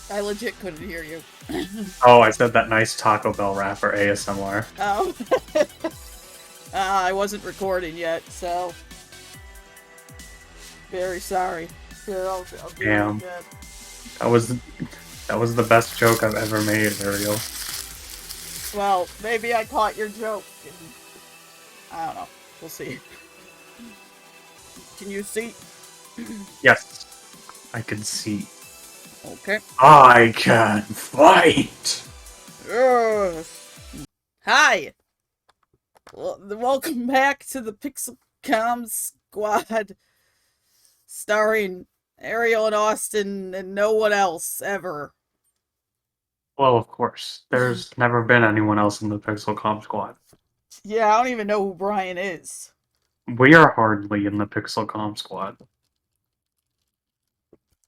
I legit couldn't hear you. Oh, I said that nice Taco Bell wrapper ASMR. Oh. I wasn't recording yet, so... Very sorry. Here, I'll do it Damn, again. that was that was the best joke I've ever made, Ariel. Well, maybe I caught your joke. I don't know. We'll see. Can you see? Yes, I can see. Okay. I can fight. Ugh. Hi! Well, welcome back to the Pixel Comm Squad, starring Ariel and Austin and no one else ever. Well, of course. There's never been anyone else in the Pixel Comm Squad. Yeah, I don't even know who Brian is. We are hardly in the Pixel Comm Squad.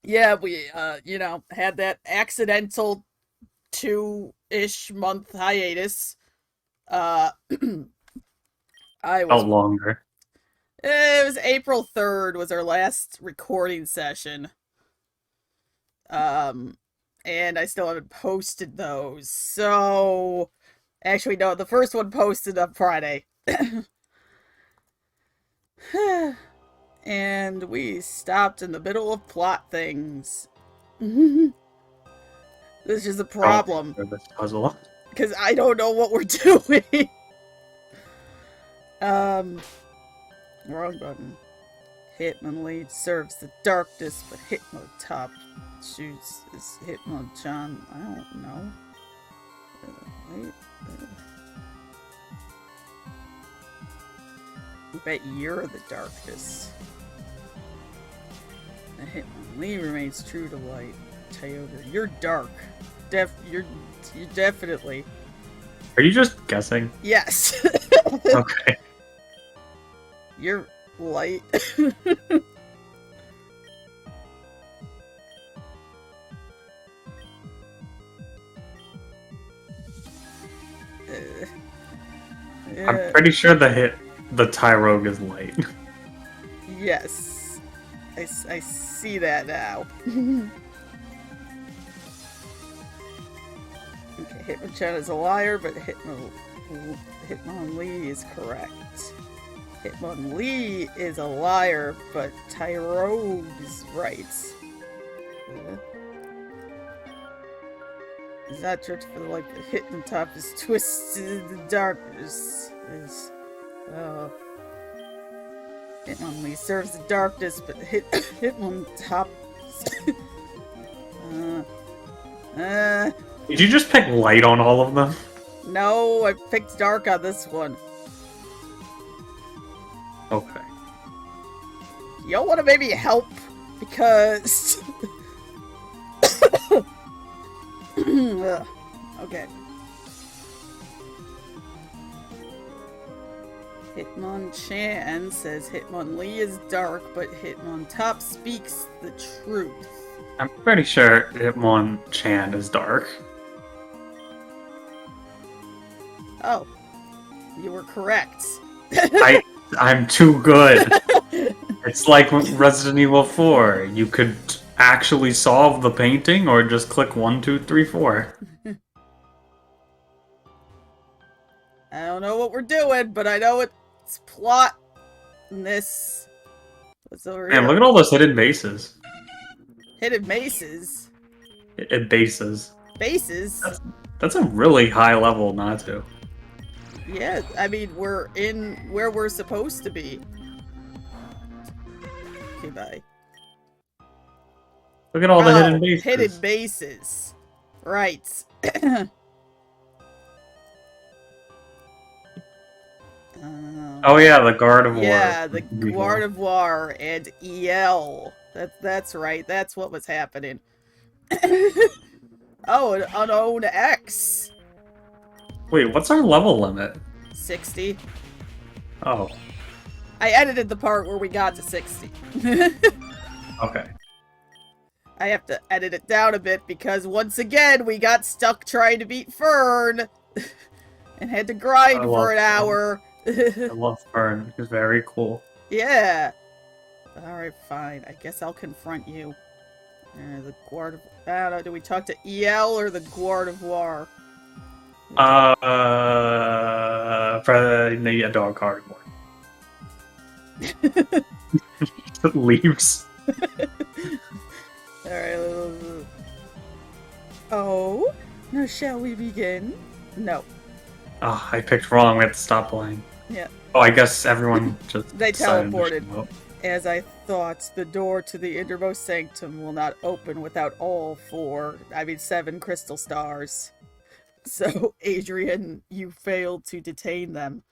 Yeah, we, had that accidental 2-ish month hiatus. Uh, I Felt was longer. It was April 3rd was our last recording session. And I still haven't posted those. So, actually, no, the first one posted on Friday. And we stopped in the middle of plot things. This is a problem. For this puzzle. Because I don't know what we're doing. Wrong button. Hitmonlee serves the darkness, but Hitmotop shoots is Hitmonchan. I don't know. Wait. I bet you're the darkness. The Hitmonlee remains true to light. Toyota, you're dark. You're definitely. Are you just guessing? Yes. Okay. You're light. Yeah. I'm pretty sure the Tyrogue is light. Yes. I see that now. Okay, Hitmonchan is a liar, but Hitmonlee is correct. Hitmonlee is a liar, but Tyrogue is right. It's not church for the light, but Hitmontop is twisted in the darkness. Hitmonlee serves the darkness, but Hitmontop. Did you just pick light on all of them? No, I picked dark on this one. Okay. Y'all want to maybe help? Because... Okay. Hitmonchan says Hitmonlee is dark, but Hitmontop speaks the truth. I'm pretty sure Hitmonchan is dark. Oh. You were correct. I'm too good. It's like Resident Evil 4. You could actually solve the painting or just click 1, 2, 3, 4. I don't know what we're doing, but I know it's plot in this. What's over here? Man, look at all those hidden bases. Hidden maces. Bases. Bases? That's a really high level not to. Yeah, I mean, we're in where we're supposed to be. Okay, bye. Look at all the hidden bases. Hidden bases. Right. Oh yeah, the Guard of War. Yeah, the Guard of War and EL. That's right. That's what was happening. Oh, an unknown X. Wait, what's our level limit? 60. Oh. I edited the part where we got to 60. Okay. I have to edit it down a bit because once again we got stuck trying to beat Fern and had to grind for an hour. I love Fern. He's very cool. Yeah. Alright, fine. I guess I'll confront you. The Guard of... I don't know, do we talk to EL or the Gardevoir? Probably a dog card more. Leaves. Alright. Oh, now shall we begin? No. Oh, I picked wrong. We have to stop playing. Yeah. Oh, I guess everyone just They decided to teleported. show up. As I thought, the door to the innermost sanctum will not open without all 7 crystal stars. So, Adrian, you failed to detain them.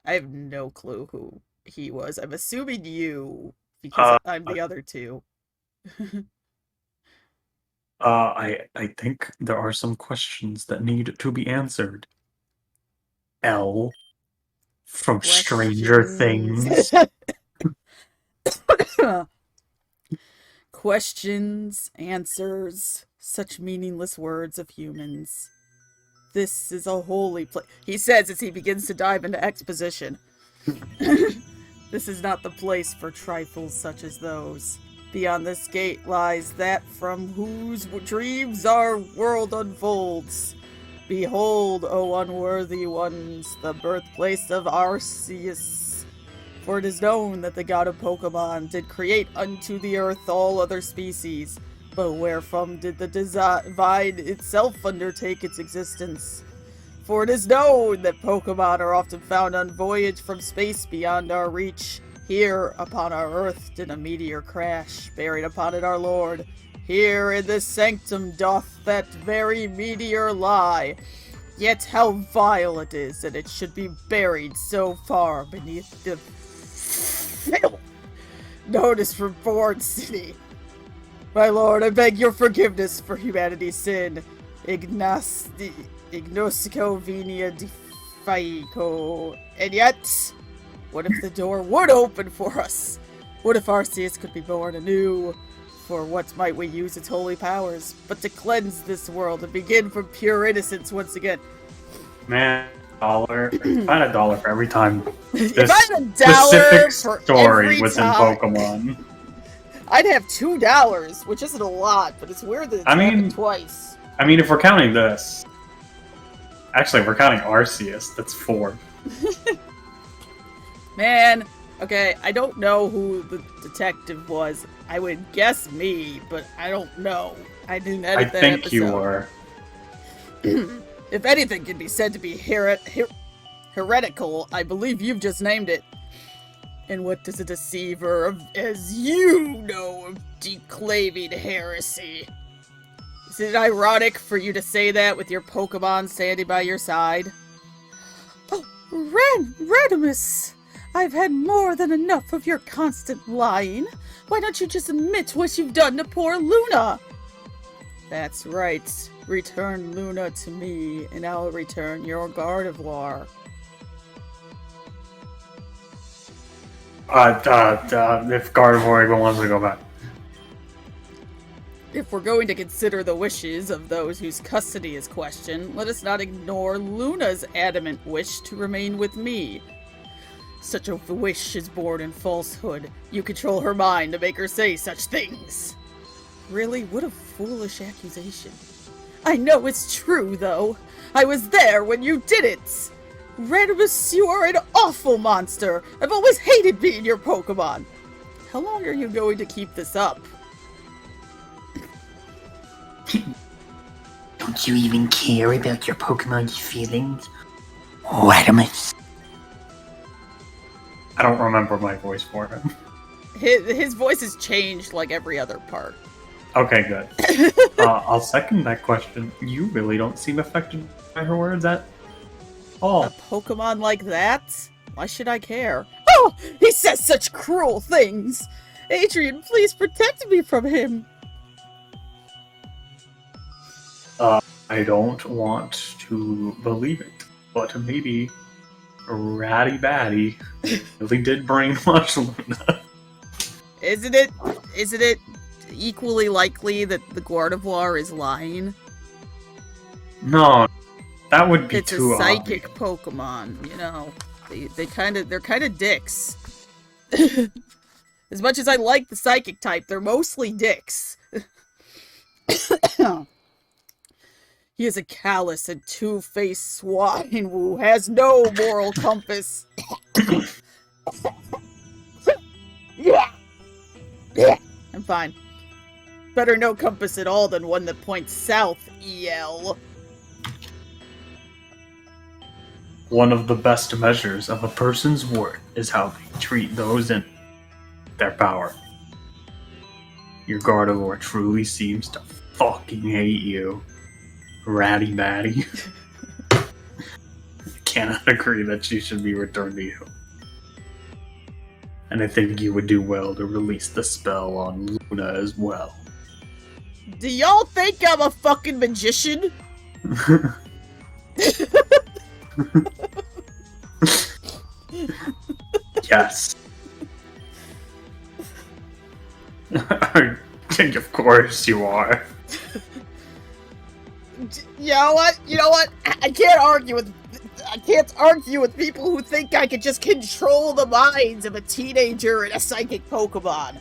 I have no clue who he was. I'm assuming you, because I'm the other two. I think there are some questions that need to be answered. L from Stranger Things. Questions, answers, such meaningless words of humans. This is a holy place, he says as he begins to dive into exposition. This is not the place for trifles such as those. Beyond this gate lies that from whose dreams our world unfolds. Behold, O unworthy ones, the birthplace of Arceus. For it is known that the god of Pokemon did create unto the earth all other species, but wherefrom did the divine itself undertake its existence? For it is known that Pokemon are often found on voyage from space beyond our reach. Here, upon our earth, did a meteor crash, buried upon it our Lord. Here in this sanctum doth that very meteor lie. Yet how vile it is that it should be buried so far beneath the filth known as Reborn City. My lord, I beg your forgiveness for humanity's sin. Ignosco venia defico. And yet, what if the door would open for us? What if Arceus could be born anew? For what might we use its holy powers, but to cleanse this world and begin from pure innocence once again? Man, $1. Find $1 for every time If this I had $1 specific for story every was in time, Pokemon. I'd have $2, which isn't a lot, but it's weird that it's happened twice. I mean, if we're counting this, actually, we're counting Arceus. That's 4. Man, okay, I don't know who the detective was. I would guess me, but I don't know. I didn't edit that episode. I think you were. If anything can be said to be heretical, I believe you've just named it. And what does a deceiver, as you know, of declaiming heresy? Is it ironic for you to say that with your Pokemon standing by your side? Oh, Radimus! I've had more than enough of your constant lying. Why don't you just admit what you've done to poor Luna? That's right. Return Luna to me, and I'll return your Gardevoir. If Gardevoir even wants to go back. If we're going to consider the wishes of those whose custody is questioned, let us not ignore Luna's adamant wish to remain with me. Such a wish is born in falsehood. You control her mind to make her say such things. Really? What a foolish accusation. I know it's true, though. I was there when you did it. Radimus, you are an awful monster. I've always hated being your Pokemon. How long are you going to keep this up? Don't you even care about your Pokemon's feelings? Radimus. I don't remember my voice for him. His voice has changed like every other part. Okay, good. I'll second that question. You really don't seem affected by her words at all. A Pokemon like that? Why should I care? Oh! He says such cruel things! Adrian, please protect me from him! I don't want to believe it, but maybe Ratty Batty really did brainwash Luna. Isn't it equally likely that the Gardevoir is lying? No, that would be it's too a psychic obvious. Pokemon, you know. They're kind of dicks. As much as I like the psychic type, they're mostly dicks. He is a callous and two-faced swine who has no moral compass. Yeah. I'm fine. Better no compass at all than one that points south, EL. One of the best measures of a person's worth is how they treat those in their power. Your Gardevoir truly seems to fucking hate you, Ratty Matty. I cannot agree that she should be returned to you. And I think you would do well to release the spell on Luna as well. Do y'all think I'm a fucking magician? Yes. I think of course you are. You know what? I can't argue with people who think I could just control the minds of a teenager and a psychic Pokemon.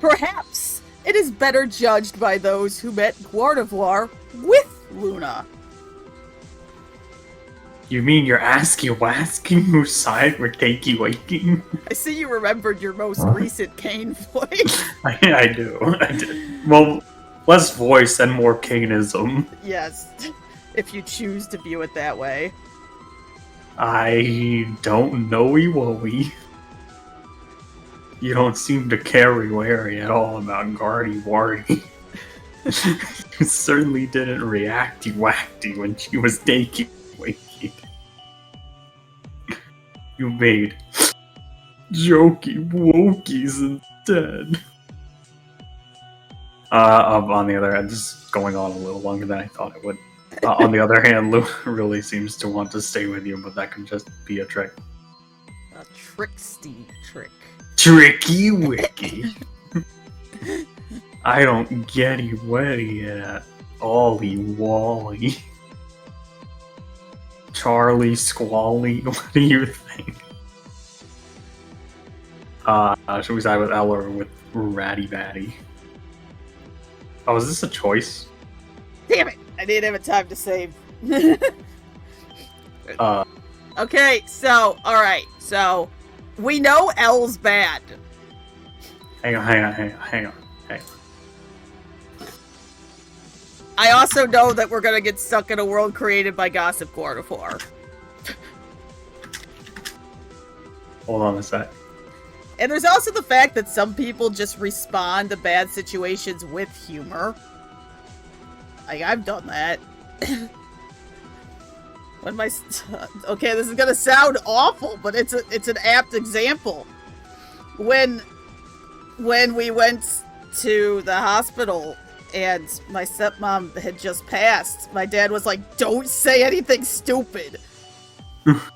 Perhaps it is better judged by those who met Gardevoir with Luna. You mean you're asking whose side we're wakey? I see you remembered your most recent Kane voice. I do. I did. Well, less voice and more Kaneism. Yes, if you choose to view it that way. I don't know-y woey. You don't seem to carry wary at all about Gardy Wardy. You certainly didn't react whackty when she was naked wakey. You made jokey wokies instead. On the other hand, this is going on a little longer than I thought it would. On the other hand, Lou really seems to want to stay with you, but that can just be a trick. A tricksty trick. Tricky Wicky. I don't getty wetty at Ollie Wally. Charlie Squally, what do you think? Should we side with L or with Ratty Batty? Oh, is this a choice? Damn it! I didn't have a time to save. Okay, so, alright, so, we know L's bad. Hang on. I also know that we're gonna get stuck in a world created by Gossip Gardevoir. Hold on a sec. And there's also the fact that some people just respond to bad situations with humor. Like, I've done that. When my... Okay, this is gonna sound awful, but it's an apt example. When we went to the hospital and my stepmom had just passed, my dad was like, "Don't say anything stupid."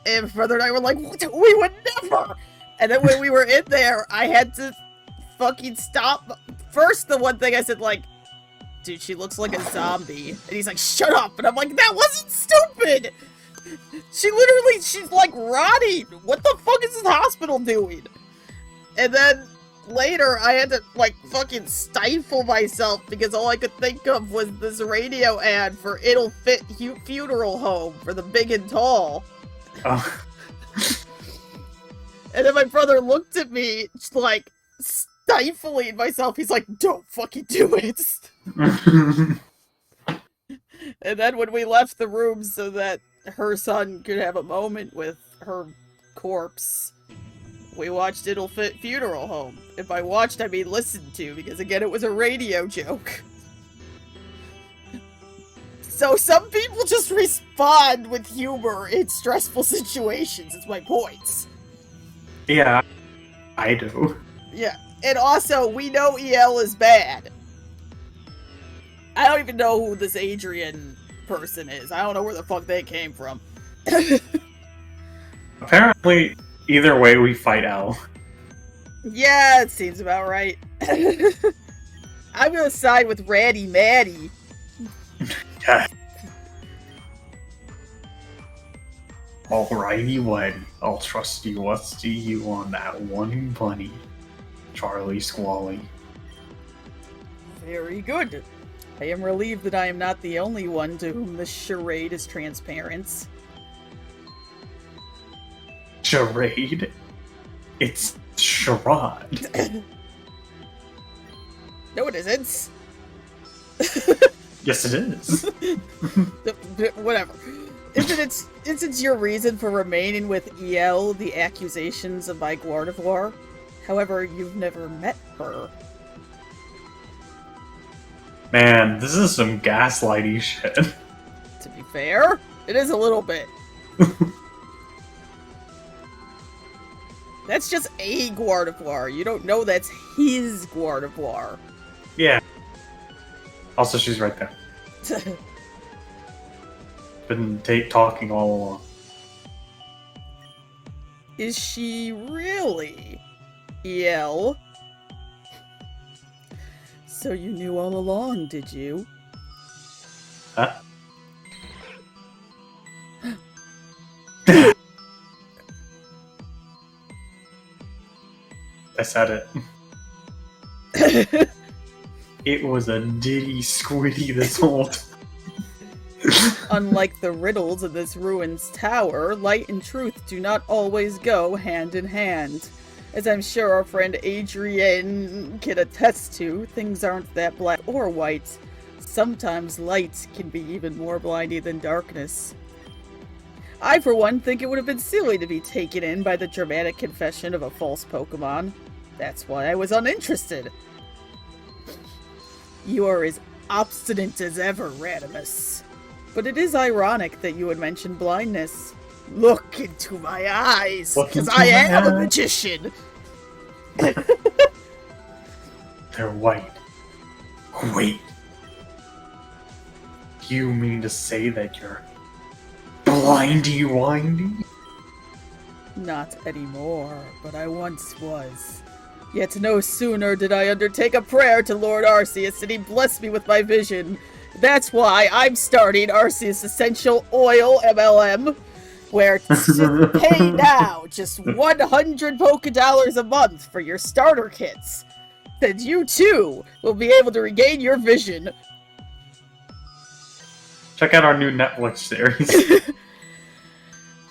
And brother and I were like, "We would never!" And then when we were in there, I had to fucking stop. First, the one thing I said, like, "Dude, she looks like a zombie." And he's like, "Shut up!" And I'm like, "That wasn't stupid! She's like rotting! What the fuck is this hospital doing?" And then later, I had to, like, fucking stifle myself because all I could think of was this radio ad for It'll Fit Funeral Home for the big and tall. Oh. And then my brother looked at me, like, stifling myself. He's like, "Don't fucking do it." And then when we left the room so that her son could have a moment with her corpse, we watched It'll Fit Funeral Home. And by watched, I mean listened to, because again, it was a radio joke. So some people just respond with humor in stressful situations, is my point. Yeah, I do. Yeah, and also, we know EL is bad. I don't even know who this Adrian person is. I don't know where the fuck they came from. Apparently, either way, we fight L. Yeah, it seems about right. I'm gonna side with Ratty Matty. Yeah. Alrighty, Whitey. I'll trust you. What's you on that one bunny, Charlie Squally. Very good. I am relieved that I am not the only one to whom this charade is transparent. Charade? It's charade. No, it isn't. Yes, it is. Whatever. Isn't it your reason for remaining with EL the accusations of my Gardevoir? However, you've never met her. Man, this is some gaslighty shit. To be fair, it is a little bit. That's just a Gardevoir. You don't know that's his Gardevoir. Yeah. Also, she's right there. Been talking all along. Is she really? EL? So you knew all along, did you? Huh? I said it. It was a ditty squiddy this whole time. Unlike the riddles in this ruin's tower, light and truth do not always go hand in hand. As I'm sure our friend Adrian can attest to, things aren't that black or white. Sometimes light can be even more blinding than darkness. I, for one, think it would have been silly to be taken in by the dramatic confession of a false Pokemon. That's why I was uninterested. You are as obstinate as ever, Radimus. But it is ironic that you would mention blindness. Look into my eyes, because I am a magician! They're white. Wait. You mean to say that you're blindy-windy? Not anymore, but I once was. Yet no sooner did I undertake a prayer to Lord Arceus and he blessed me with my vision. That's why I'm starting Arceus Essential Oil MLM, where to pay now just 100 Pokédollars a month for your starter kits. Then you too will be able to regain your vision. Check out our new Netflix series.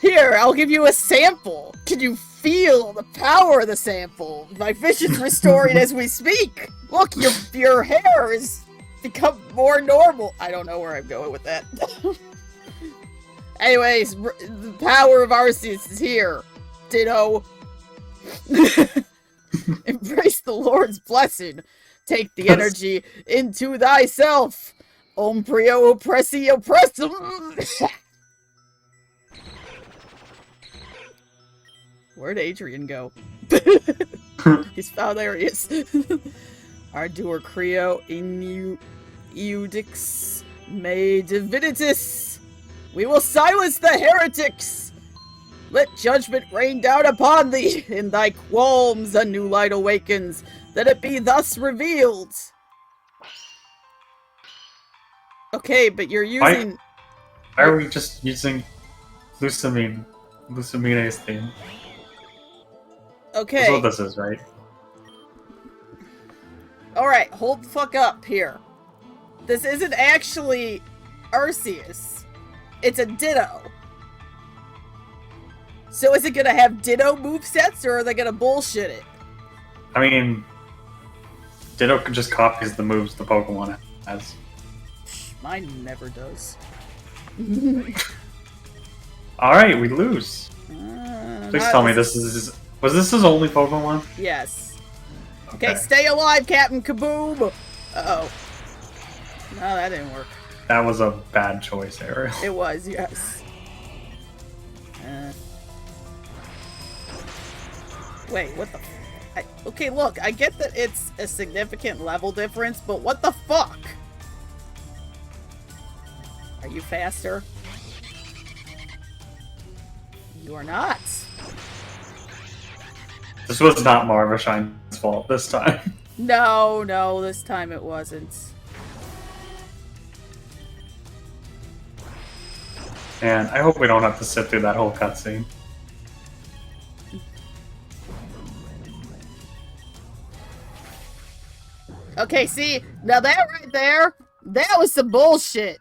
Here, I'll give you a sample. Can you feel the power of the sample? My vision's restoring as we speak. Look, your hair is become more normal. I don't know where I'm going with that. Anyways, the power of Arceus is here. Ditto. Embrace the Lord's blessing. Take the energy into thyself. Om prio oppressi oppressum. Where'd Adrian go? He's found. There he is. Ardur Creo Eudix Me Divinitus. We will silence the heretics. Let judgment rain down upon thee. In thy qualms a new light awakens. That it be thus revealed. Okay, but you're using... Why are we just using Lucamine? Lucamine's theme. Okay. That's what this is, right? Alright, hold the fuck up here. This isn't actually Arceus. It's a Ditto. So is it gonna have Ditto movesets, or are they gonna bullshit it? I mean, Ditto just copies the moves the Pokemon has. Mine never does. Alright, we lose. Please tell me this is... Was this his only Pokemon? Yes. Okay, stay alive, Captain Kaboom! Uh-oh. No, that didn't work. That was a bad choice, Ariel. It was, yes. Wait, what the... okay, look, I get that it's a significant level difference, but what the fuck? Are you faster? You are not. This was not Marvashine's fault this time. No, this time it wasn't. And I hope we don't have to sit through that whole cutscene. Okay, see? Now that right there, that was some bullshit.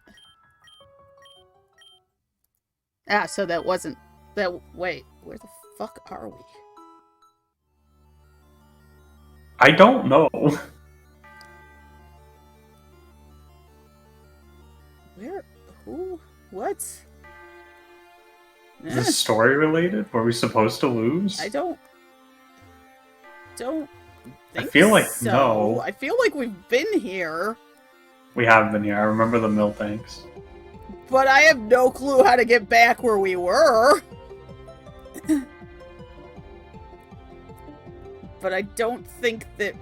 Ah, so that wasn't... Wait, where the fuck are we? I don't know. Where? Who? What? Is this story related? Were we supposed to lose? I don't think feel like so. no. I feel like we've been here. We have been here. I remember the mill tanks. But I have no clue how to get back where we were. But I don't think that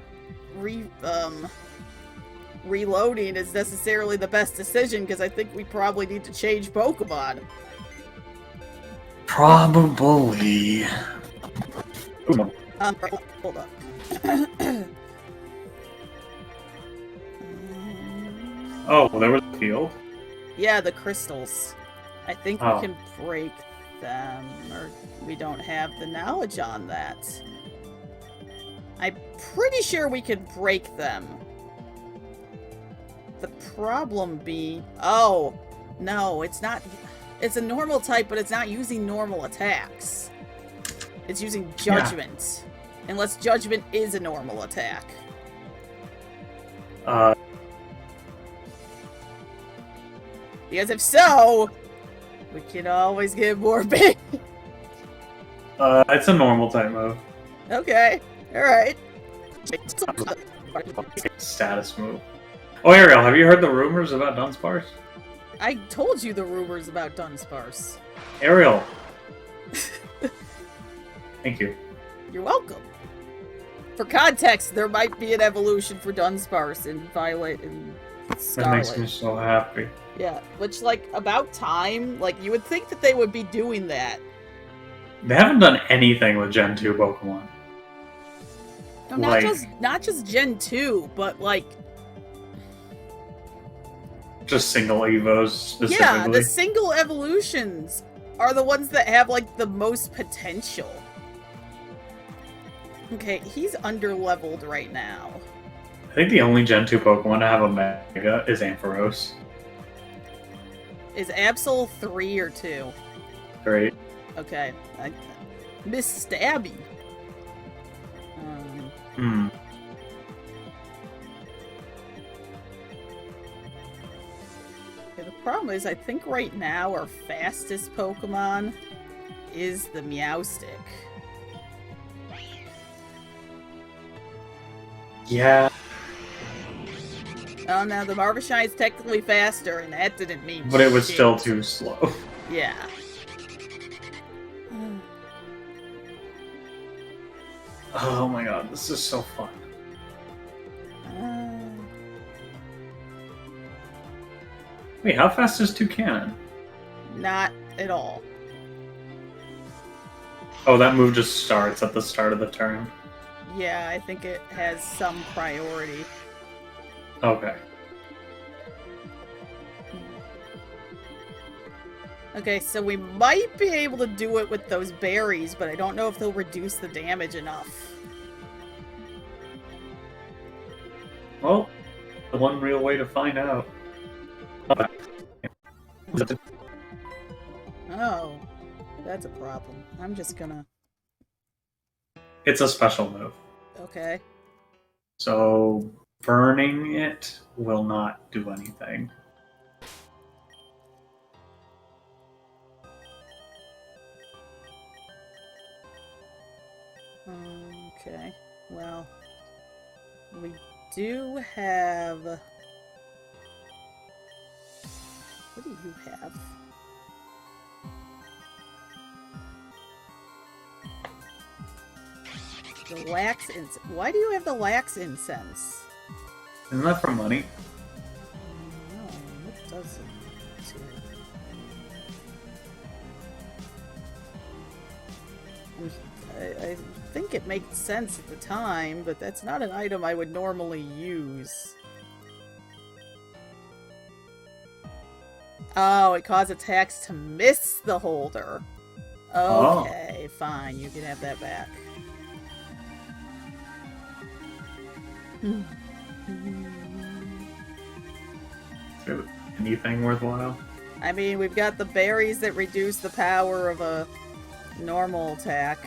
reloading is necessarily the best decision, because I think we probably need to change Pokemon. Probably. Hold up. Oh, there was a field? Yeah, the crystals. I think we can break them, or we don't have the knowledge on that. I'm pretty sure we can break them. The problem being... Oh, no, it's not... It's a normal type, but it's not using normal attacks. It's using Judgment. Yeah. Unless Judgment is a normal attack. Because if so, we can always get more big. It's a normal type move. Okay, alright. Status move. Oh, Ariel, have you heard the rumors about Dunsparce? I told you the rumors about Dunsparce. Ariel. Thank you. You're welcome. For context, there might be an evolution for Dunsparce in Violet and Scarlet. That makes me so happy. Yeah, which, like, about time. Like, you would think that they would be doing that. They haven't done anything with Gen 2 Pokemon. No, not just Gen 2, but, like... Just single Evos, specifically. Yeah, the single evolutions are the ones that have, like, the most potential. Okay, he's under-leveled right now. I think the only Gen 2 Pokemon to have a Mega is Ampharos. Is Absol 3 or 2? 3. Okay. Miss Stabby. Okay, the problem is, I think right now our fastest Pokemon is the Meowstic. Yeah. Oh, now the Marvashine is technically faster, and that didn't mean But it was shit. still too slow. Yeah. Oh my god, this is so fun. Wait, how fast is Toucannon? Not at all. Oh, that move just starts at the start of the turn. Yeah, I think it has some priority. Okay. Okay, so we might be able to do it with those berries, but I don't know if they'll reduce the damage enough. Well, the one real way to find out. Oh, that's a problem. I'm just gonna... It's a special move. Okay. So, burning it will not do anything. Okay. Well, we do have... What do you have? The Lax Incense. Why do you have the Lax Incense? Isn't that for money? No, it doesn't. I think it makes sense at the time, but that's not an item I would normally use. Oh, it causes attacks to miss the holder. Okay, fine. You can have that back. Is there anything worthwhile? I mean, we've got the berries that reduce the power of a normal attack.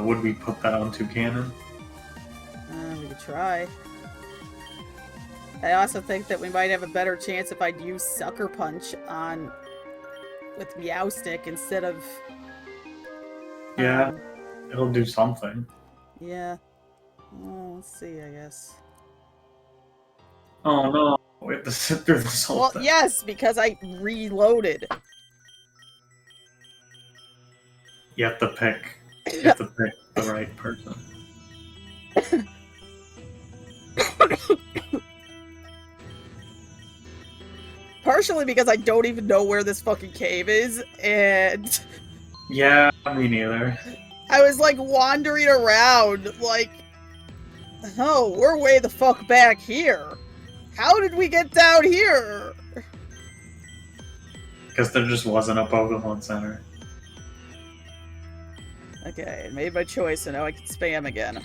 Would we put that onto cannon? We could try. I also think that we might have a better chance if I'd use Sucker Punch on with Meowstick instead of... Yeah, it'll do something. Yeah. Well, let's see, I guess. Oh no, we have to sit through this whole Well, thing. yes, because I reloaded. You have to pick the right person. Partially because I don't even know where this fucking cave is, and Yeah, me neither. I was like wandering around, like, oh, we're way the fuck back here. How did we get down here? Because there just wasn't a Pokemon Center. Okay, I made my choice, so now I can spam again.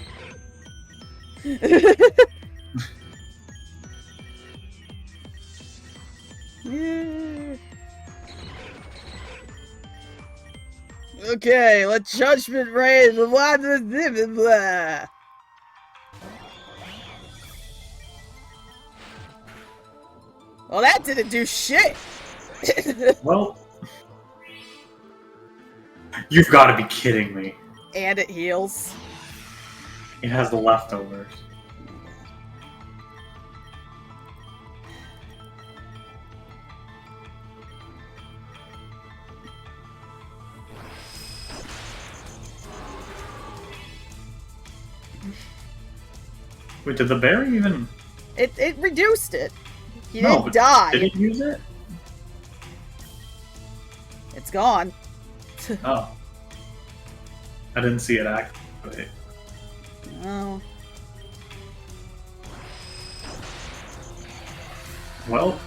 Yeah. Okay, let judgment reign. Blah, blah, blah, blah, blah. Well, that didn't do shit. Well, you've got to be kidding me. And it heals. It has the leftovers. Wait, did the berry even... It reduced it. He No, didn't die. Did he use it? It's gone. Oh. I didn't see it activate. Oh. Well,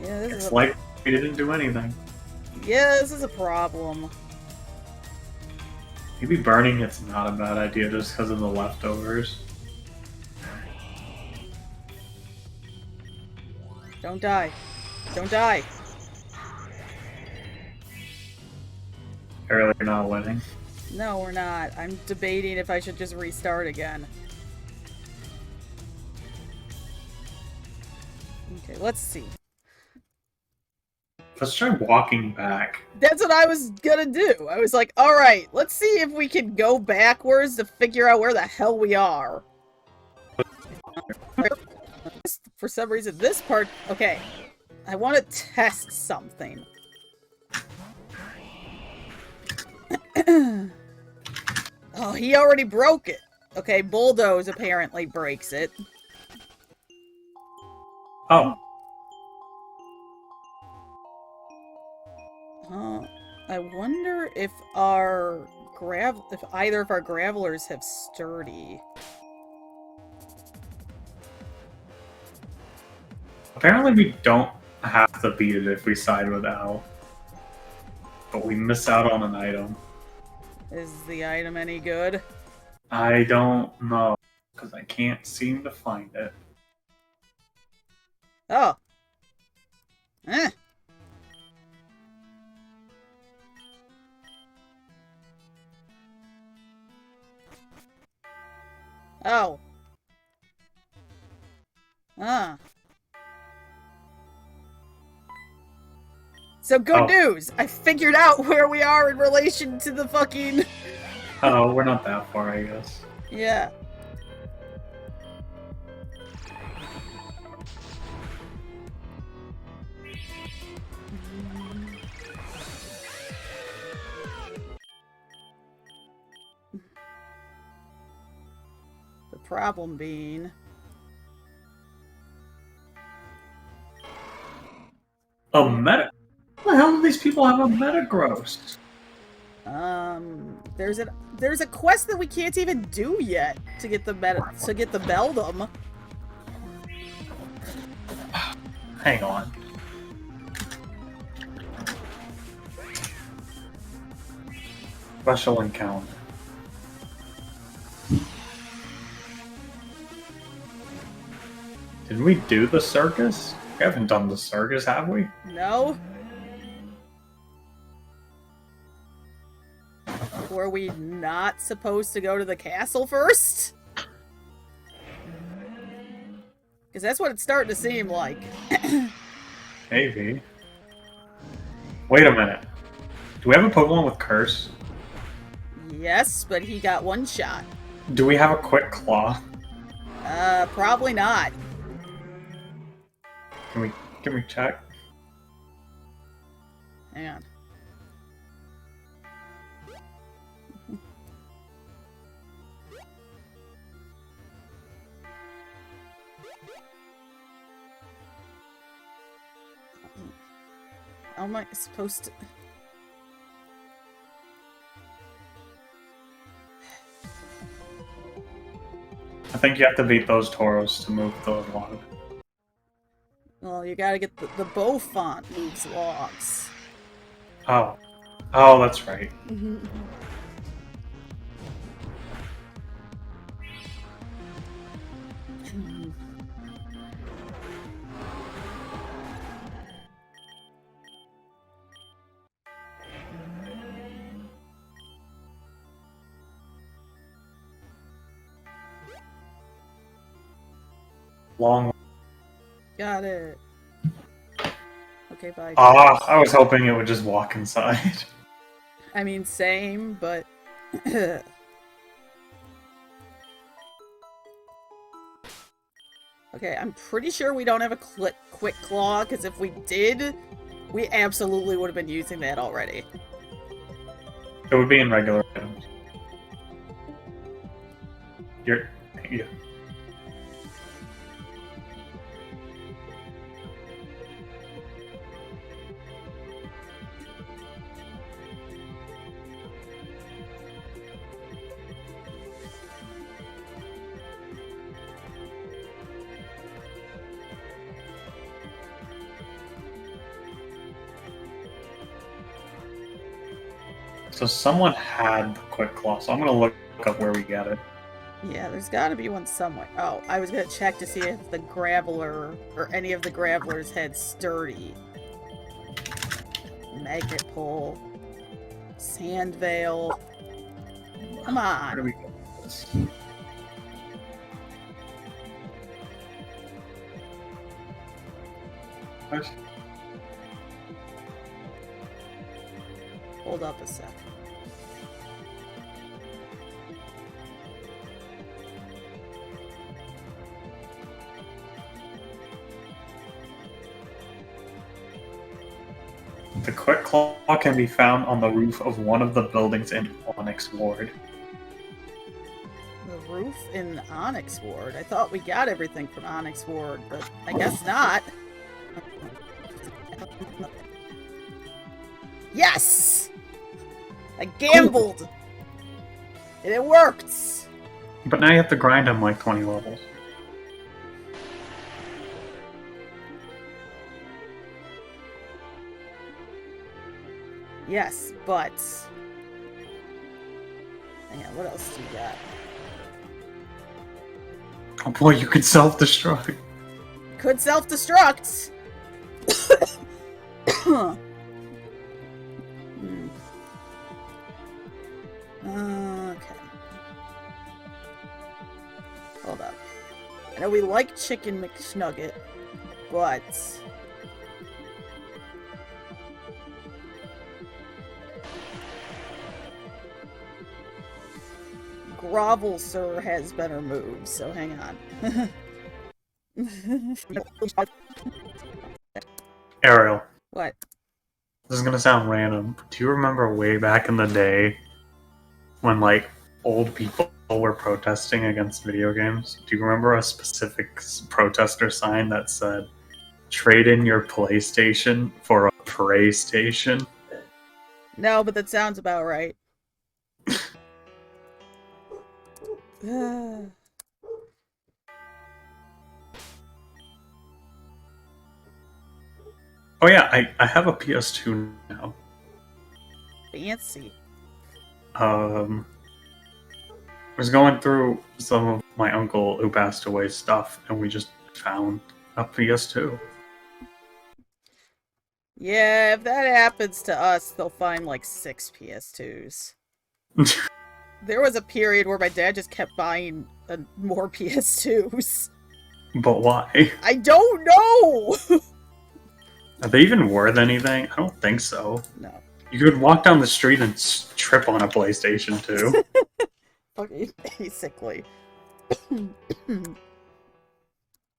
Yeah, this it's is like we didn't do anything. yeah, this is a problem. Maybe burning it's not a bad idea just because of the leftovers. Don't die. Don't die. Apparently you're not winning. No, we're not. I'm debating if I should just restart again. Okay, let's see. Let's try walking back. That's what I was gonna do. I was like, alright, let's see if we can go backwards to figure out where the hell we are. For some reason, this part... Okay. I want to test something. Oh, he already broke it. Okay, Bulldoze apparently breaks it. Oh, I wonder if if either of our Gravelers have Sturdy. apparently we don't have to beat it if we side with Al. But we miss out on an item. Is the item any good? I don't know, because I can't seem to find it. Oh. Eh. Oh. Ah. So good Oh. news! I figured out where we are in relation to the fucking... Oh, we're not that far, I guess. Yeah. The problem being... A meta... How the hell do these people have a Metagross? There's a quest that we can't even do yet to get the Beldum. Hang on. Special encounter. Did we do the circus? We haven't done the circus, have we? No? Were we not supposed to go to the castle first? Because that's what it's starting to seem like. Maybe. Wait a minute. Do we have a Pokemon with Curse? Yes, but he got one shot. Do we have a Quick Claw? Probably not. Can we check? Hang on. How am I supposed to... I think you have to beat those Tauros to move the log. Well, you gotta get the bow font moves logs. Oh. Oh, that's right. Long. Got it. Okay, bye. Ah, I was hoping it would just walk inside. I mean, same, but... Okay, I'm pretty sure we don't have a quick claw, because if we did, we absolutely would have been using that already. It would be in regular items. Yeah. So someone had the Quick Claw, so I'm gonna look up where we get it. Yeah, there's gotta be one somewhere. Oh, I was gonna check to see if the Graveler, or any of the Gravelers had Sturdy. Magnet Pull. Sand Veil. Come Where do on. we get this? What? Hold up a sec. The Quick Claw can be found on the roof of one of the buildings in Onyx Ward. The roof in Onyx Ward. I thought we got everything from Onyx Ward, but I guess not. Yes! I gambled! And it worked! But now you have to grind him like 20 levels. Yes, but... Hang on, what else do you got? Oh boy, you can self-destruct. Could self-destruct! Okay. Hold up. I know we like Chicken McSnugget, but... Grovel Sir has better moves, so hang on. Ariel, What? this is gonna sound random, but do you remember way back in the day when, like, old people were protesting against video games? Do you remember a specific protester sign that said, "Trade in your PlayStation for a Prey Station"? No, but that sounds about right. Oh yeah, I have a PS2 now. Fancy. I was going through some of my uncle who passed away stuff, and we just found a PS2. Yeah, if that happens to us, they'll find like 6 PS2s. There was a period where my dad just kept buying more PS2s. But why? I don't know! Are they even worth anything? I don't think so. No. You could walk down the street and trip on a PlayStation 2. Okay, basically.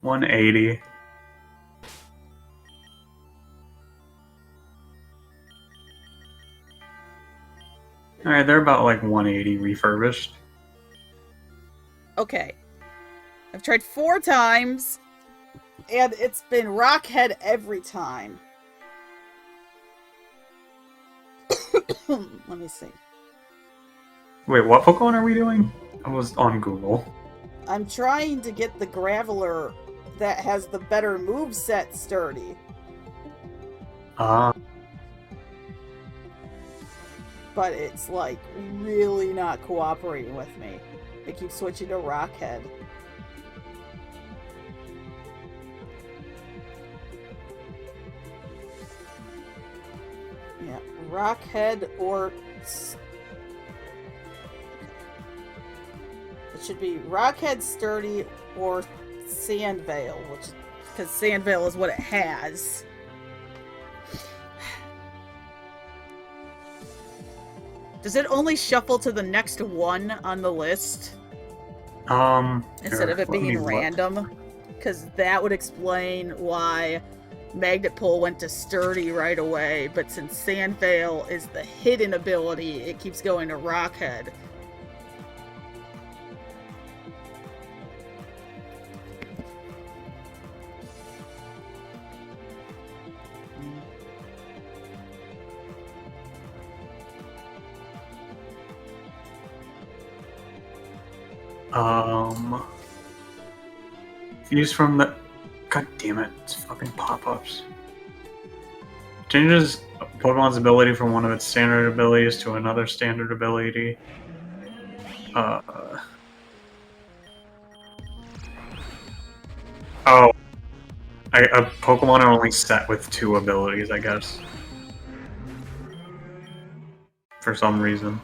180. Alright, they're about like 180 refurbished. Okay. I've tried 4 times, and it's been Rockhead every time. Let me see. Wait, what Pokemon are we doing? I was on Google. I'm trying to get the Graveler that has the better moveset sturdy. Ah. But it's, like, really not cooperating with me. It keeps switching to Rockhead. Yeah, Rockhead or... It should be Rockhead Sturdy or Sandvale, which... Because Sandvale is what it has. Does it only shuffle to the next one on the list? Instead of it being random? Because that would explain why Magnet Pull went to Sturdy right away, but since Sandvale is the hidden ability, it keeps going to Rockhead. Fuse from the... God damn it, it's fucking pop-ups. Changes Pokemon's ability from one of its standard abilities to another standard ability. Oh. A Pokemon are only set with 2 abilities, I guess. For some reason.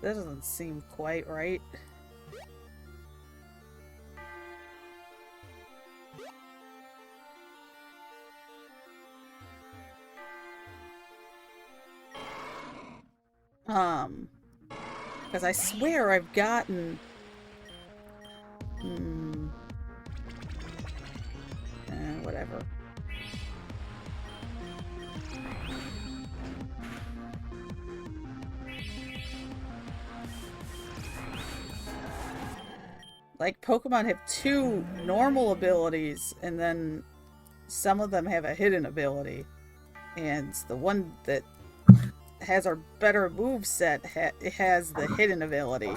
That doesn't seem quite right. Because I swear I've gotten... whatever. Like, Pokemon have 2 normal abilities, and then some of them have a hidden ability. And the one that has our better moveset has the hidden ability,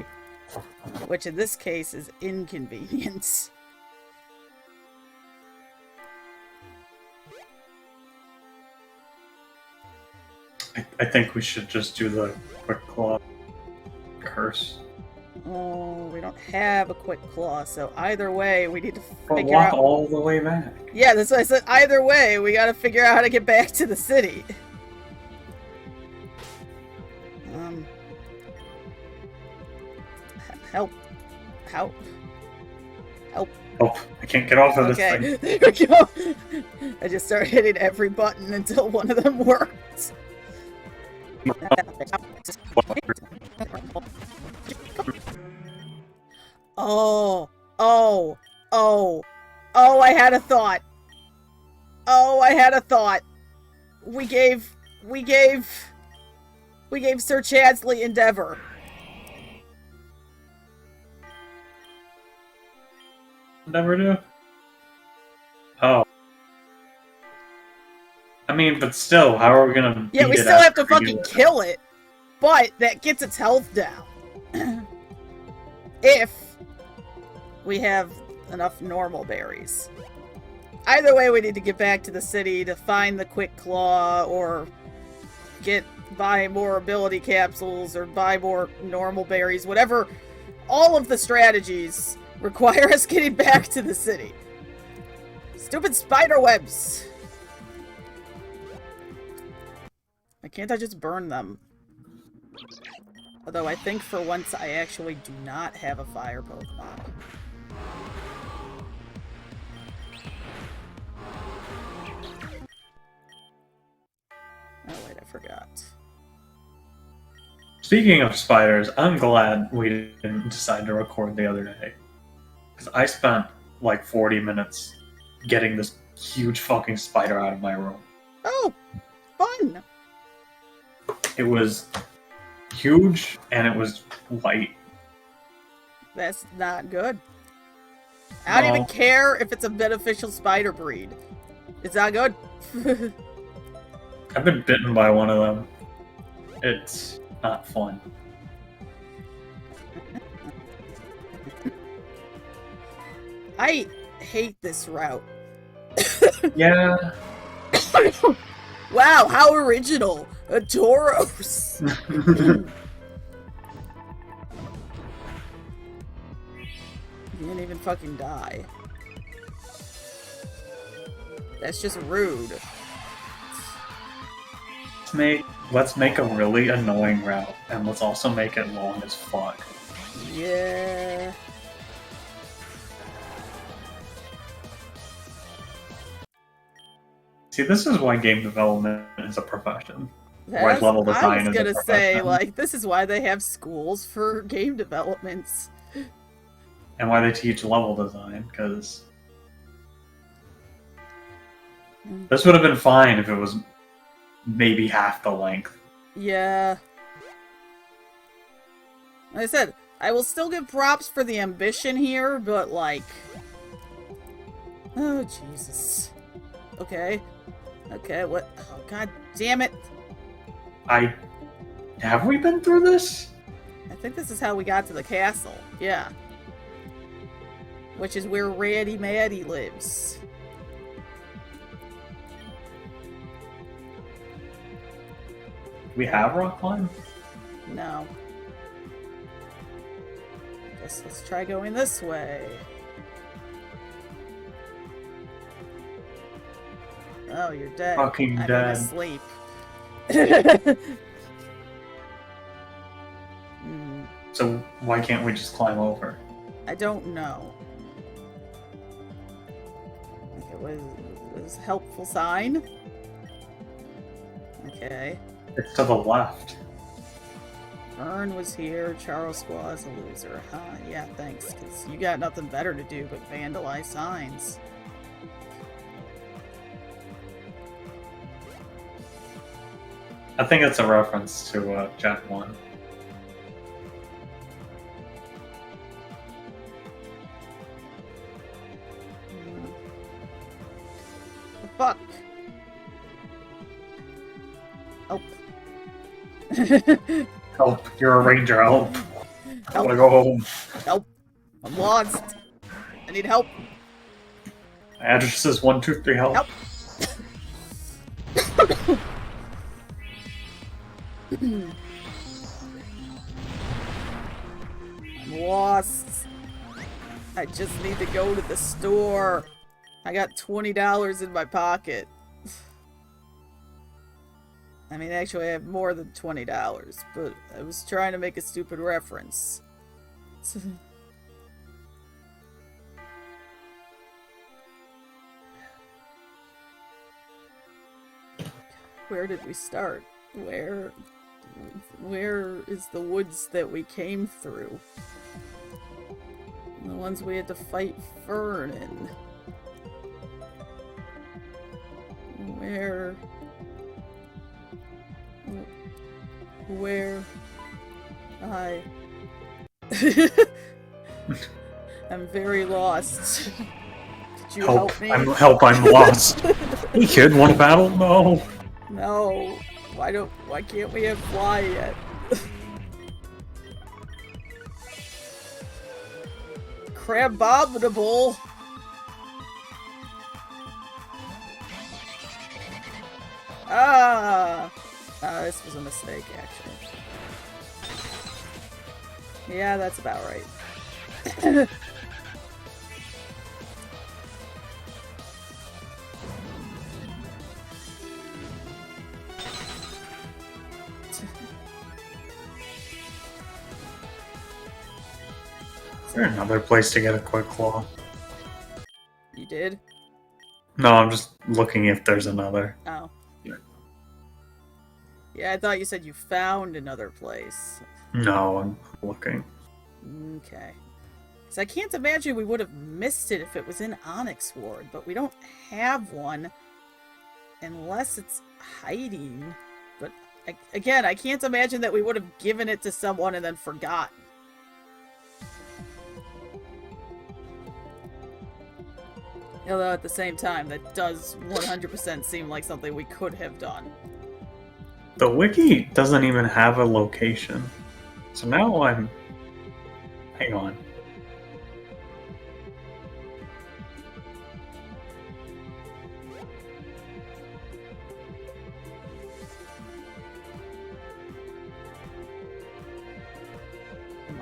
which in this case is Inconvenience. I think we should just do the Quick Claw curse. Oh, we don't have a Quick Claw, so either way, we need to But figure walk out... all the way back. Yeah, that's what I said. Either way, we gotta figure out how to get back to the city. Help. Help. Help. Oh, I can't get off of this Okay, thing. there we go. I just started hitting every button until one of them worked. Oh, I had a thought. We gave Sir Chadsley Endeavor. Never do. Oh. I mean, but still, how are we gonna Yeah, beat we it still have after to we do fucking it? kill it, but that gets its health down. If we have enough normal berries. Either way, we need to get back to the city to find the Quick Claw or get buy more ability capsules or buy more normal berries, whatever. All of the strategies require us getting back to the city. Stupid spider webs! Why can't I just burn them? Although I think for once I actually do not have a fire Pokemon. Oh wait, I forgot. Speaking of spiders, I'm glad we didn't decide to record the other day. Because I spent like 40 minutes getting this huge fucking spider out of my room. Oh! Fun! It was huge and it was white. That's not good. I don't even care if it's a beneficial spider breed. It's not good. I've been bitten by one of them. It's not fun. I hate this route. Yeah. Wow, how original! A Tauros! You didn't even fucking die. That's just rude. Let's make a really annoying route, and let's also make it long as fuck. Yeah. See, this is why game development is a profession. Why That's, level design I is was a gonna say, profession. like, this is why they have schools for game developments. And why they teach level design, because this would have been fine if it was maybe half the length. Yeah. Like I said, I will still give props for the ambition here, but like... Oh, Jesus. Okay. Okay, what? Oh, god damn it. Have we been through this? I think this is how we got to the castle. Yeah. Which is where Ratty Matty lives. We have rock climb? No. Guess let's try going this way. Oh, you're dead. Fucking I'm dead. asleep. So why can't we just climb over? I don't know. Like it was a helpful sign. Okay. It's to the left. Vern was here. Charles Squaw's a loser. Huh? Yeah, thanks. Because you got nothing better to do but vandalize signs. I think it's a reference to Jack 1. The fuck? Oh. Help, you're a ranger, help. I Help. wanna go home. Help. I'm lost. I need help. My address is 123 help. Help. I'm lost. I just need to go to the store. I got $20 in my pocket. I mean, actually, I have more than $20, but I was trying to make a stupid reference. Where did we start? Where is the woods that we came through? The ones we had to fight Fern in. Where I'm very lost. Did you help me? I'm lost. Hey kid, want to battle? No. No. Why can't we have fly yet? Crabominable. this was a mistake, actually. Yeah, that's about right. Is there another place to get a quick claw? You did? No, I'm just looking if there's another. Oh. Yeah. Yeah, I thought you said you found another place. No, I'm looking. Okay. So I can't imagine we would have missed it if it was in Onyx Ward, but we don't have one unless it's hiding. But again, I can't imagine that we would have given it to someone and then forgotten. Although at the same time, that does 100% seem like something we could have done. The wiki doesn't even have a location. So now I'm... Hang on.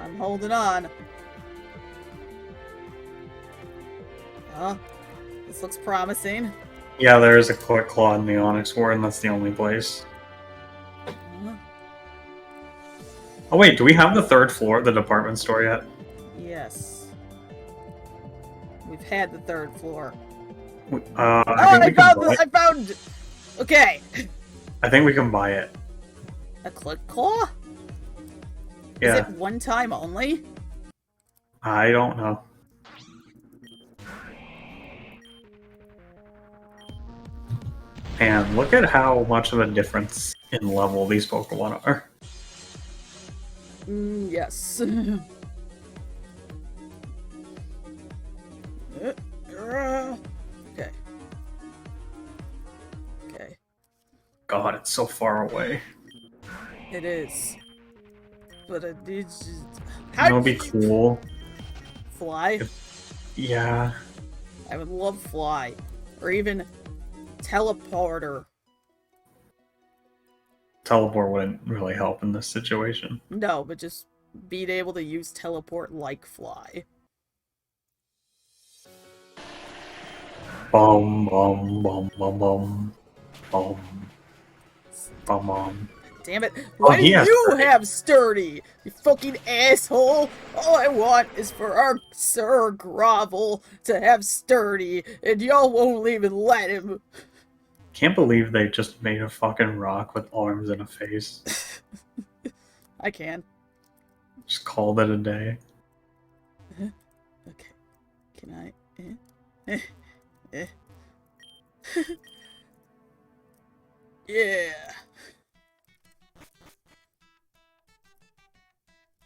I'm holding on. Oh, this looks promising. Yeah, there is a quick claw in the Onyx Ward, and that's the only place. Oh wait, do we have the third floor of the department store yet? Yes. We've had the third floor. I found... Okay. I think we can buy it. A click claw? Yeah. Is it one time only? I don't know. And look at how much of a difference in level these Pokemon are. Yes. Okay. Okay. God, it's so far away. It is. But it needs just... You know, it'd be cool. Fly? Yeah. I would love fly. Or even teleporter. Teleport wouldn't really help in this situation. No, but just being able to use teleport like fly. Bum bum bum bum bum bum bum bum. Damn it. Why do you sturdy. have sturdy? You fucking asshole. All I want is for our Sir Grovel to have sturdy, and y'all won't even let him. Can't believe they just made a fucking rock with arms and a face. I can. Just called it a day. Okay. Can I? Yeah.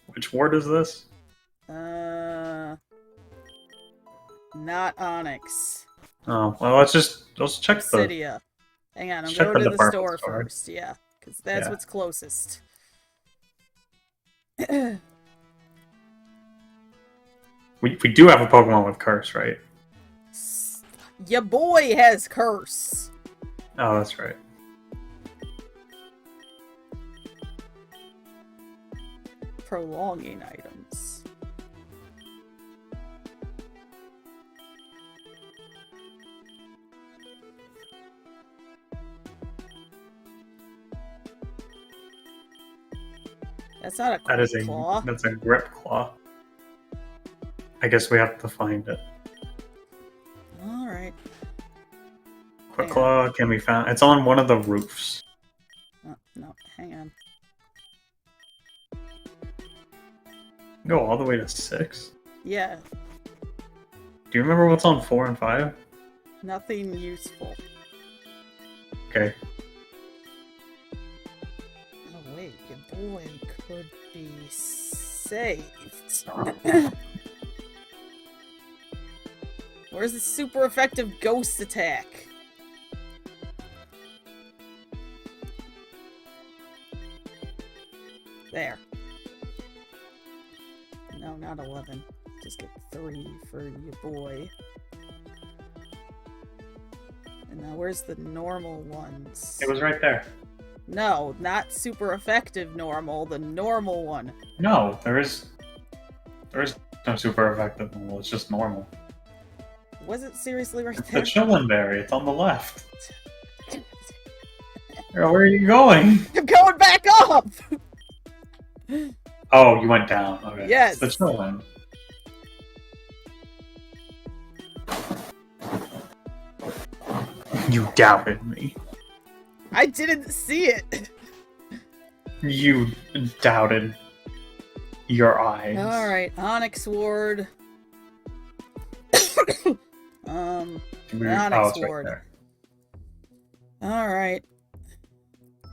Which ward is this? Not Onyx. Oh, well, let's check the... Cydia. Hang on, I'm check going the to the department store store. first, yeah. Because that's Yeah. what's closest. We do have a Pokemon with Curse, right? Your boy has Curse. Oh, that's right. Prolonging items. That's not a That is claw. that's a grip claw. I guess we have to find it. Alright. Quick Hang claw can be found. It's on one of the roofs. Oh, no, hang on. Go all the way to 6. Yeah, Do you remember what's on 4 and 5? nothing useful. Okay. Oh wait, your boy could be saved. Where's the super effective ghost attack? There. No, not 11. Just get 3 for your boy. And now where's the normal ones? It was right there. No, not super effective normal, the normal one. No, there is no super effective normal. It's just normal. Was it seriously right It's there? the chillin' berry. It's on the left. Girl, where are you going? I'm going back up! Oh, you went down. Okay. Yes. It's the chillin'. You doubted me. I didn't see it! You doubted your eyes. Alright, Onyx Ward. Oh, Onyx it's right Ward. there. Alright.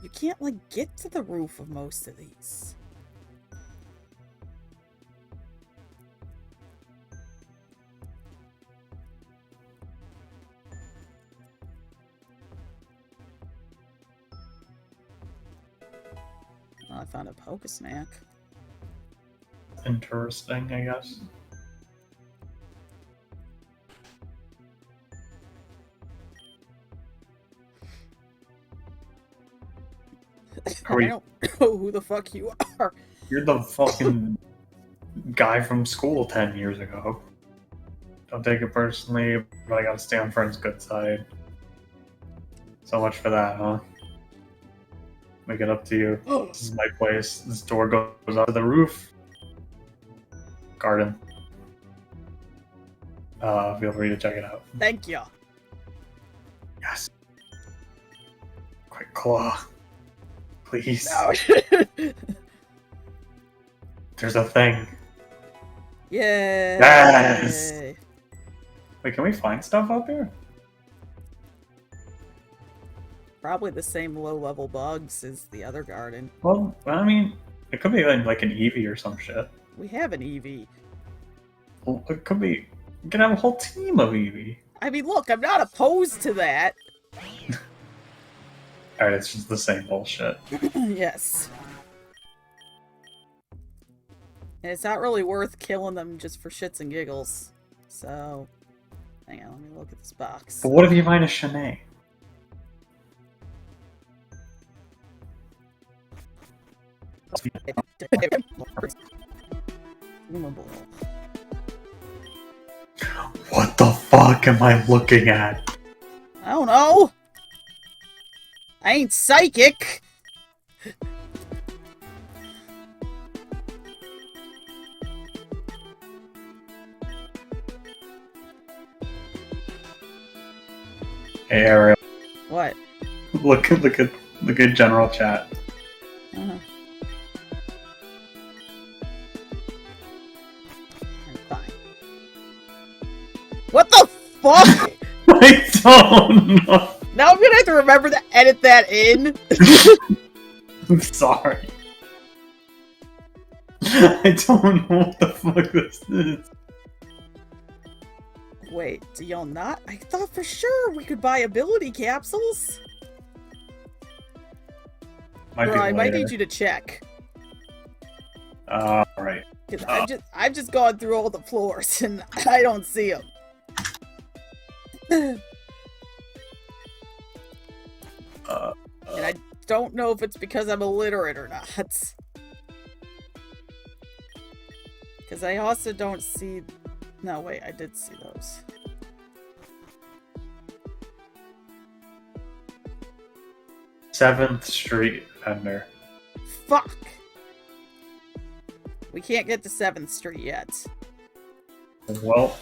You can't, like, get to the roof of most of these. Oh, I found a Pokesnack. Interesting, I guess. I don't know who the fuck you are. You're the fucking guy from school 10 years ago. Don't take it personally, but I gotta stay on friend's good side. So much for that, huh? Make it up to you. This is my place. This door goes up to the roof. Garden. Feel free to check it out. Thank you. Yes. Quick claw. Please. No. There's a thing. Yay! Yes! Wait, can we find stuff up here? Probably the same low-level bugs as the other garden. Well, I mean, it could be like an Eevee or some shit. We have an Eevee. Well, it could be. You can have a whole team of Eevee. I mean, look, I'm not opposed to that. Alright, it's just the same bullshit. Yes. And it's not really worth killing them just for shits and giggles. So, hang on, let me look at this box. But what if you find a Shanae? What the fuck am I looking at? I don't know. I ain't psychic. Hey Ariel, What? look at general chat. Uh-huh. Fine. What the fuck? I don't know. Now I'm gonna have to remember to edit that in. I'm sorry. I don't know what the fuck this is. Wait, do y'all not? I thought for sure we could buy ability capsules. Might Bro, I be might later. need you to check. Right. 'Cause I've just gone through all the floors and I don't see them. And I don't know if it's because I'm illiterate or not. Because I also don't see... No, wait, I did see those. Seventh Street vendor. Fuck! We can't get to 7th Street yet. Well.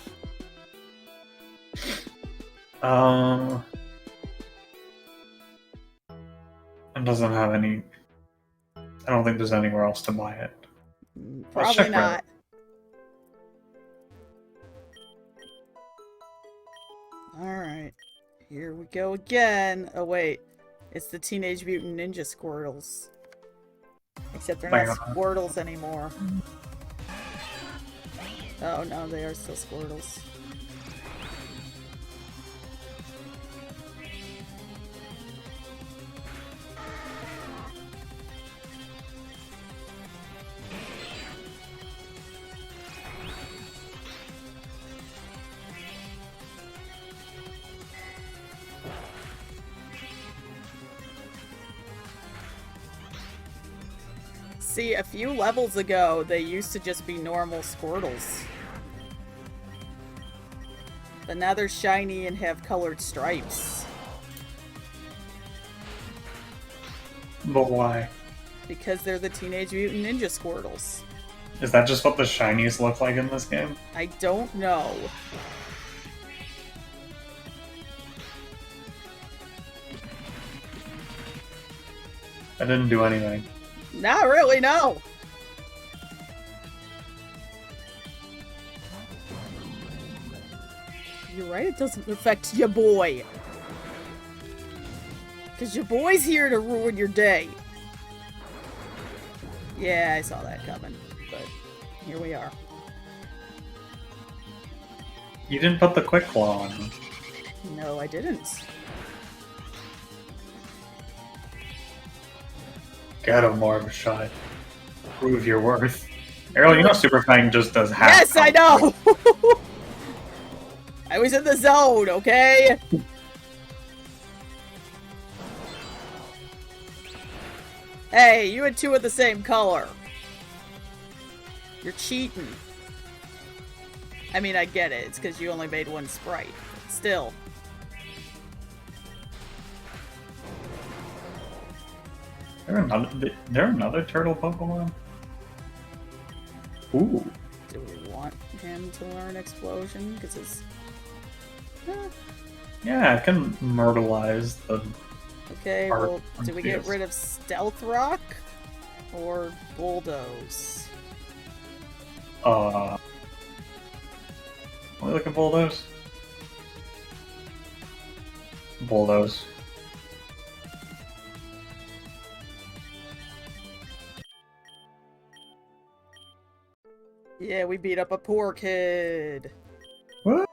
It doesn't have any. I don't think there's anywhere else to buy it. Let's Probably check not. Alright. Here we go again. Oh, wait. It's the Teenage Mutant Ninja Squirtles. Except they're not Squirtles anymore. Oh, no, they are still Squirtles. See, a few levels ago, they used to just be normal Squirtles. But now they're shiny and have colored stripes. But why? Because they're the Teenage Mutant Ninja Squirtles. Is that just what the shinies look like in this game? I don't know. I didn't do anything. Not really, no. You're right, it doesn't affect your boy. Because your boy's here to ruin your day. Yeah, I saw that coming, but here we are. You didn't put the quick claw on him. No, I didn't. Get him more of a shot. Prove your worth. Ariel, you know Super Fang just does half. Yes, I know! I was in the zone, okay? Hey, you had two of the same color. You're cheating. I mean, I get it. It's because you only made one sprite. Still. There another turtle Pokemon? Ooh. Do we want him to learn Explosion? Because it's... Yeah, it can myrtleize the... Okay, well, do we get Arceus. rid of Stealth Rock? Or Bulldoze? What are we looking for Bulldoze? Bulldoze. Yeah, we beat up a poor kid. Woo!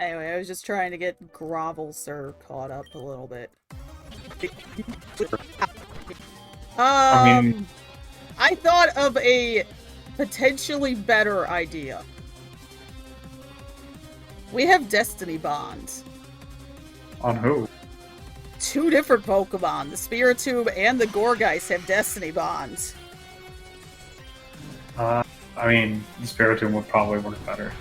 Anyway, I was just trying to get Grovelser caught up a little bit. I mean- I thought of a potentially better idea. We have Destiny Bonds. On who? Two different Pokemon, the Spiritomb and the Gorgeist, have Destiny Bonds. I mean, the Spiritomb would probably work better.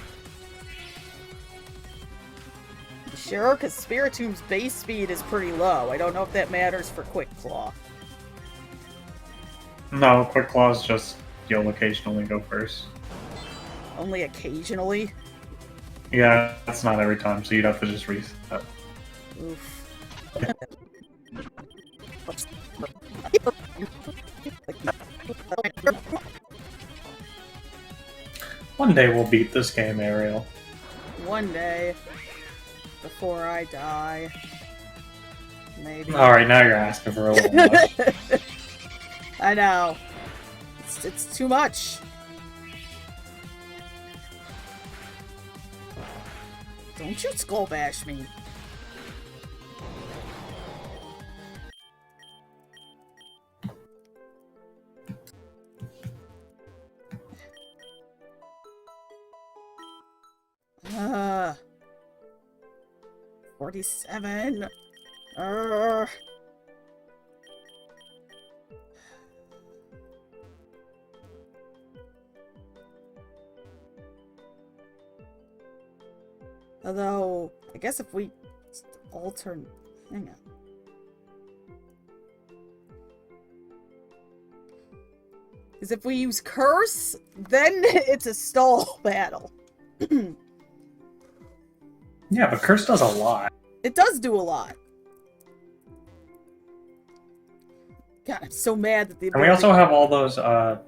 Sure, because Spiritomb's base speed is pretty low. I don't know if that matters for Quick Claw. No, Quick Claws just, you'll occasionally go first. Only occasionally? Yeah, that's not every time, so you'd have to just reset. Oof. One day we'll beat this game, Ariel. One day. Before I die. Maybe. Alright, now you're asking for a little much. I know. It's too much. Don't you skull bash me. Uh, 47. Although, I guess if we alter... Hang on. Because if we use Curse, then it's a stall battle. Yeah, but Curse does a lot. It does do a lot. God, I'm so mad that the And we also have all those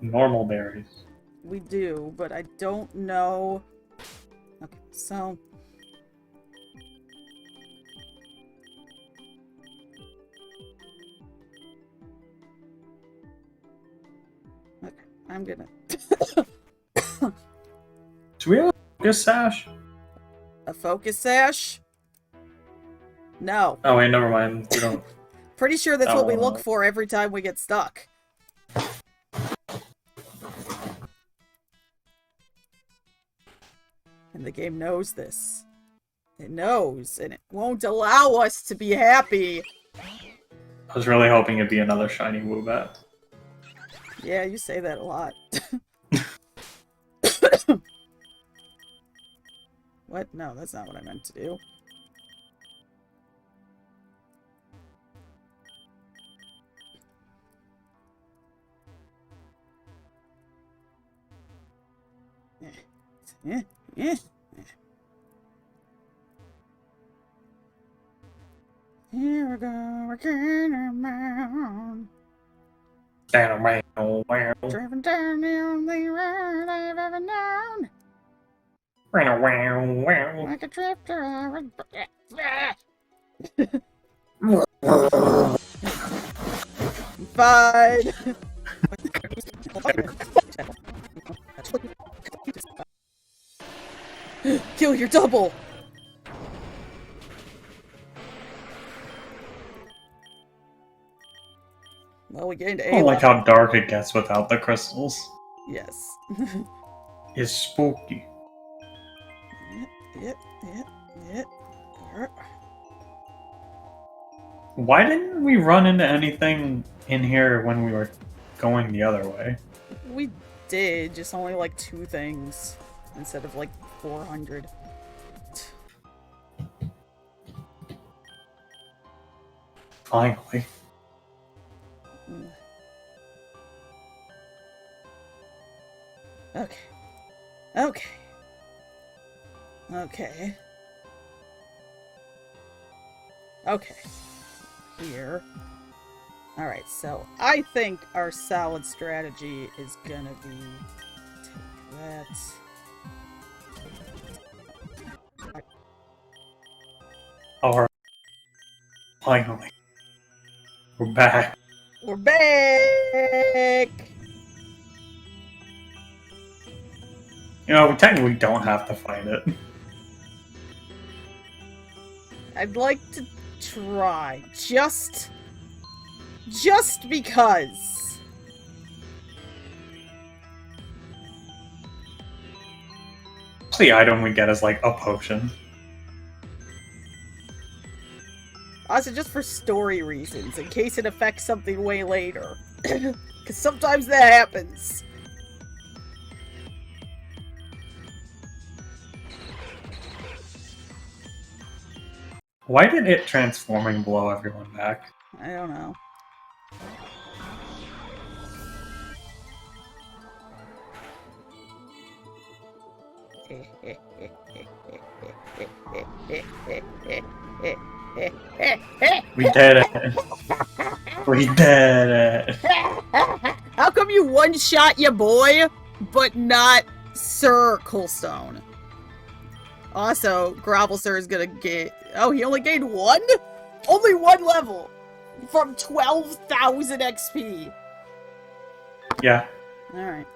normal berries. We do, but I don't know... Okay, so... Okay, I'm gonna... Do we have a focus sash? A focus sash? No. Oh wait, never mind. We don't. Pretty sure that's what we look Oh. for every time we get stuck. And the game knows this. It knows, and it won't allow us to be happy. I was really hoping it'd be another shiny Woobat. Yeah, you say that a lot. What? No, that's not what I meant to do. Here we go, we're getting around. Driving down the only road I've ever known. Like a drifter, I was... Fine. Kill your double. Well, we gained I a don't like level. how dark it gets without the crystals. Yes. It's spooky. Yep. Why didn't we run into anything in here when we were going the other way? We did, just only like 2 things instead of like 400. Finally. Okay. Here. Alright, so I think our solid strategy is gonna be... Take that. Alright. Finally. We're back. We're back! You know, we technically don't have to fight it. I'd like to try. Just because. The item we get is like a potion. Also, just for story reasons, in case it affects something way later. Because sometimes that happens. Why did it transforming blow everyone back? I don't know. We did it. We did it. How come you one-shot your boy, but not Sir Coolstone? Also, Grovel Sir is gonna get... Oh, he only gained 1? Only 1 level! From 12,000 XP! Yeah. Alright.